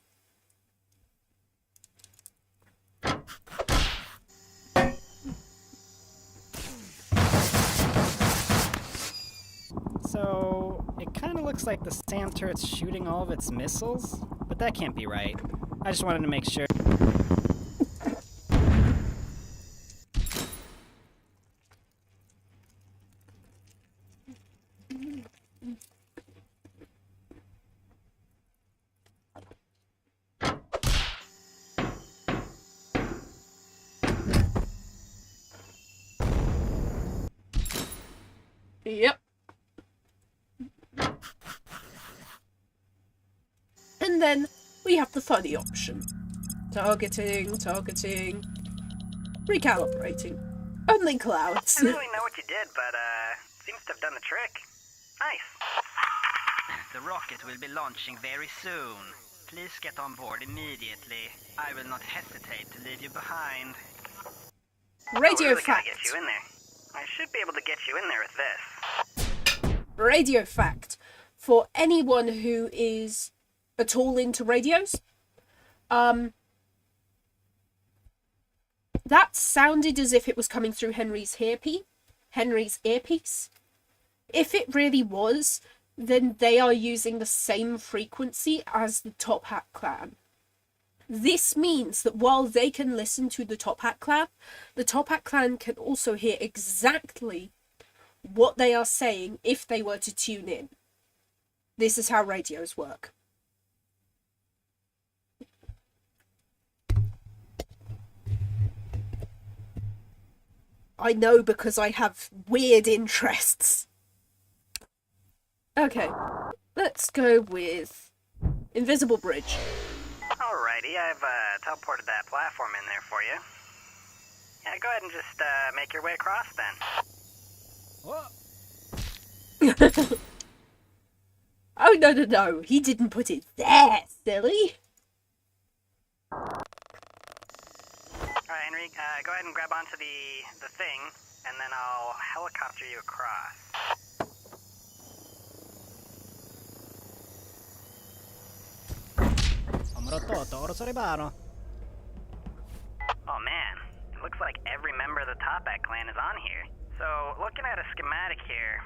So, it kind of looks like the SAM turret's shooting all of its missiles, but that can't be right. I just wanted to make sure.
Yep. And then we have the funny option. Targeting, recalibrating. Only clouds.
I don't really know what you did, but seems to have done the trick. Nice.
The rocket will be launching very soon. Please get on board immediately. I will not hesitate to leave you behind.
Radio
really gotta
fact.
get you in there. I should be able to get you in there with this.
Radio fact. For anyone who is at all into radios, that sounded as if it was coming through Henry's earpiece. If it really was, then they are using the same frequency as the Top Hat clan. This means that while they can listen to the Top Hat clan, the Top Hat clan can also hear exactly what they are saying if they were to tune in. This is how radios work. I know because I have weird interests. Okay, let's go with Invisible Bridge.
Alrighty, I've teleported that platform in there for you. Yeah, go ahead and just make your way across then.
Oh, no. He didn't put it there, silly.
Alright, Henry, go ahead and grab onto the thing, and then I'll helicopter you across. Oh man, it looks like every member of the Topak clan is on here. So, looking at a schematic here,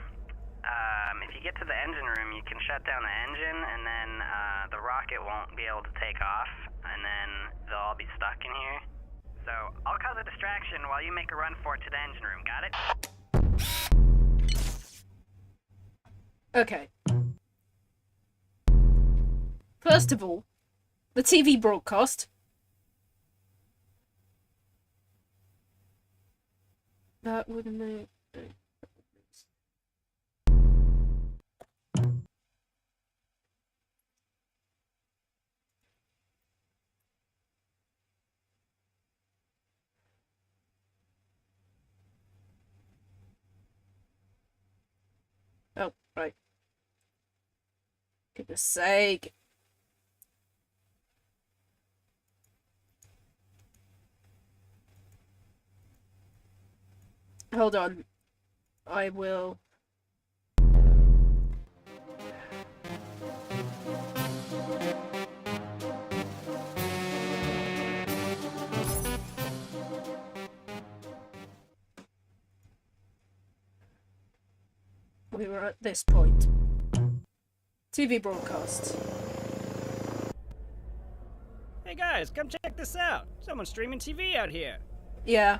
if you get to the engine room, you can shut down the engine, and then the rocket won't be able to take off, and then they'll all be stuck in here. So, I'll cause a distraction while you make a run for it to the engine room, got it?
Okay. First of all, the TV broadcast. That would make... Oh, right. Goodness sake. Hold on. I will... We were at this point. TV broadcast.
Hey guys, come check this out. Someone's streaming TV out here.
Yeah.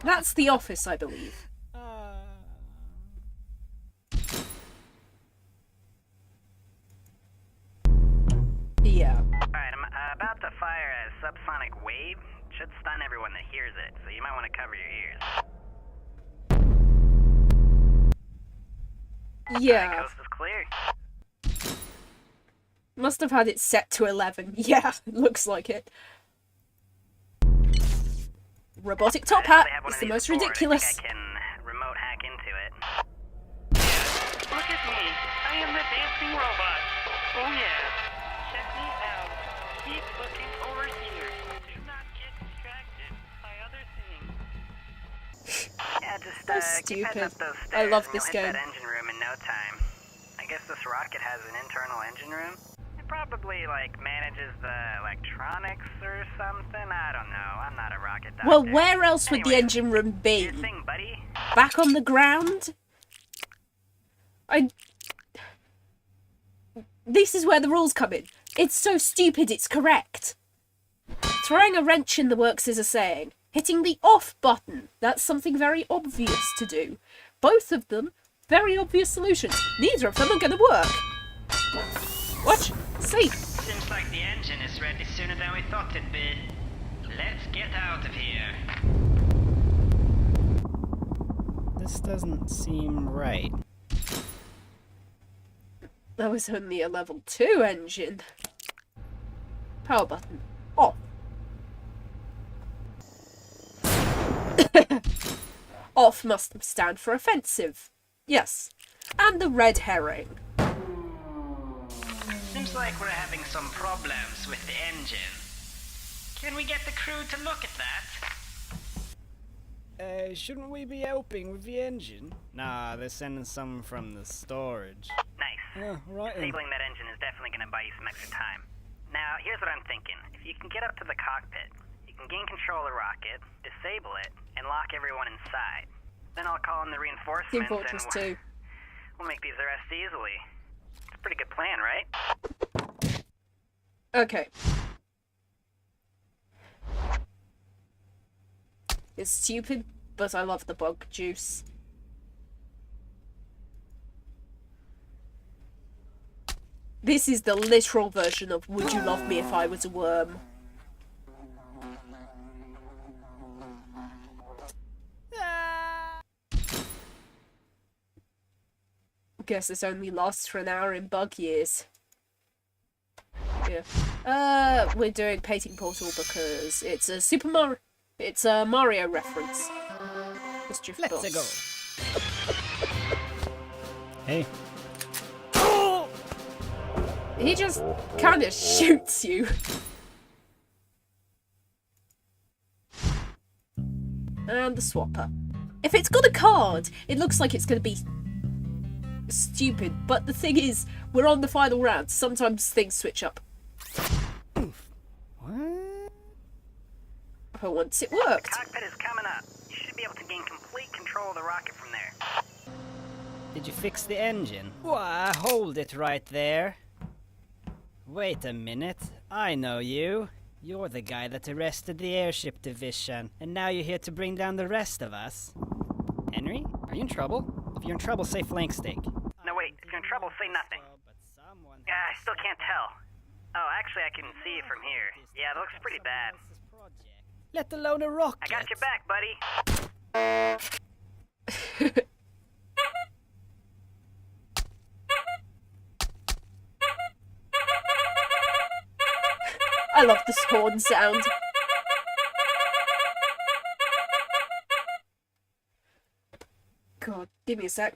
That's The Office, I believe. Yeah.
Alright, I'm about to fire a subsonic wave. Should stun everyone that hears it, so you might want to cover your ears.
Yeah.
Coast is clear.
Must have had it set to 11. Yeah, looks like it. Robotic top hat is the most ridiculous.
I think I can remote hack into it.
Look at me. I am the dancing robot. Oh yeah. Check me out. Keep looking over here. Do not get distracted by other things.
Yeah, just
So
keep heading up
stupid.
those stairs
I love
and
this
you'll hit
game.
that engine room in no time. I guess this rocket has an internal engine room. It probably, like, manages the electronics or something. I don't know. I'm not a rocket doctor.
Well, where else would the
Anyway,
engine room be?
Your thing, buddy.
Back on the ground? This is where the rules come in. It's so stupid it's correct. Throwing a wrench in the works is a saying. Hitting the off button, that's something very obvious to do. Both of them, very obvious solutions. Neither of them are gonna work. Watch, see.
Seems like the engine is ready sooner than we thought it'd be. Let's get out of here.
This doesn't seem right.
That was only a level 2 engine. Power button. Off. Off must stand for offensive. Yes. And the red herring.
Seems like we're having some problems with the engine. Can we get the crew to look at that?
Shouldn't we be helping with the engine?
Nah, they're sending some from the storage.
Nice.
Yeah, right then.
Disabling that engine is definitely going to buy you some extra time. Now, here's what I'm thinking. If you can get up to the cockpit, you can gain control of the rocket, disable it, and lock everyone inside. Then I'll call in the reinforcements
Team Fortress 2.
we'll make these arrests easily. It's a pretty good plan, right?
Okay. It's stupid, but I love the bug juice. This is the literal version of Would You Love Me If I Was a Worm? Guess this only lasts for an hour in bug years. Yeah. We're doing Painting Portal because it's a it's a Mario reference. Mischief
Let's
Boss.
go. Hey.
He just kind of shoots you. And the swapper. If it's got a card, it looks like it's going to be stupid. But the thing is, we're on the final round. Sometimes things switch up.
What?
But once it worked.
Cockpit is coming up. You should be able to gain complete control of the rocket from there.
Did you fix the engine? Why, hold it right there. Wait a minute. I know you. You're the guy that arrested the airship division, and now you're here to bring down the rest of us. Henry, are you in trouble? If you're in trouble, say flank steak.
No, wait. If you're in trouble, say nothing. I still can't tell. Oh, actually, I can see it from here. Yeah, it looks pretty bad.
let alone a rocket.
I got your back, buddy.
I love this horn sound. God, give me a sec.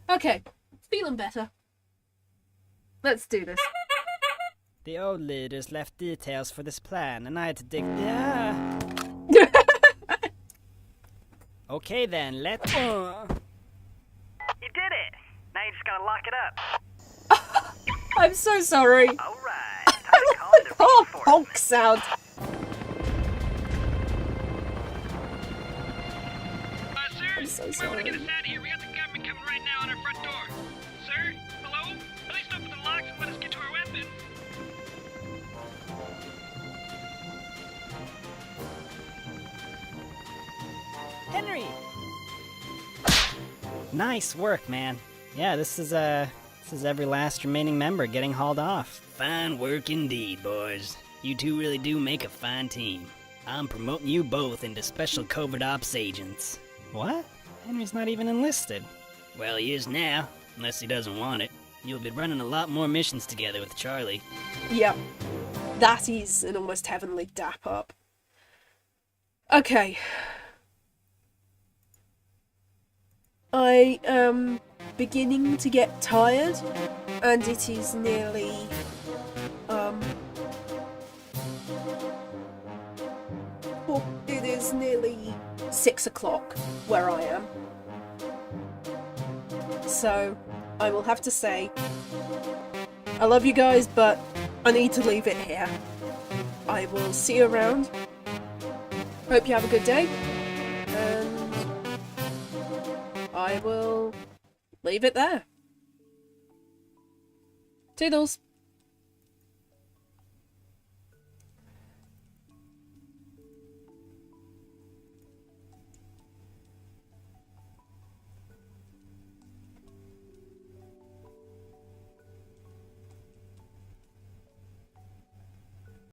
Okay, feeling better. Let's do this.
The old leaders left details for this plan, and I had to dig. Yeah. Okay then,
You did it! Now you just gotta lock it up.
I'm so sorry.
Alright,
I
time to call
love
in
the
the
poor
reinforcements.
honk sound.
Sir,
I'm so
you might want to get
sorry.
us out of here. We got the government coming right now on our front door. Sir? Hello? At least open the locks and let us get to our weapons.
Henry! Nice work, man. Yeah, this is every last remaining member getting hauled off.
Fine work indeed, boys. You two really do make a fine team. I'm promoting you both into special covert ops agents.
What? Henry's not even enlisted.
Well, he is now, unless he doesn't want it. You'll be running a lot more missions together with Charlie.
Yep. That is an almost heavenly dap up. Okay. I am beginning to get tired, and it is nearly, it is nearly 6 o'clock where I am. So, I will have to say, I love you guys, but I need to leave it here. I will see you around. Hope you have a good day. And I will leave it there. Toodles.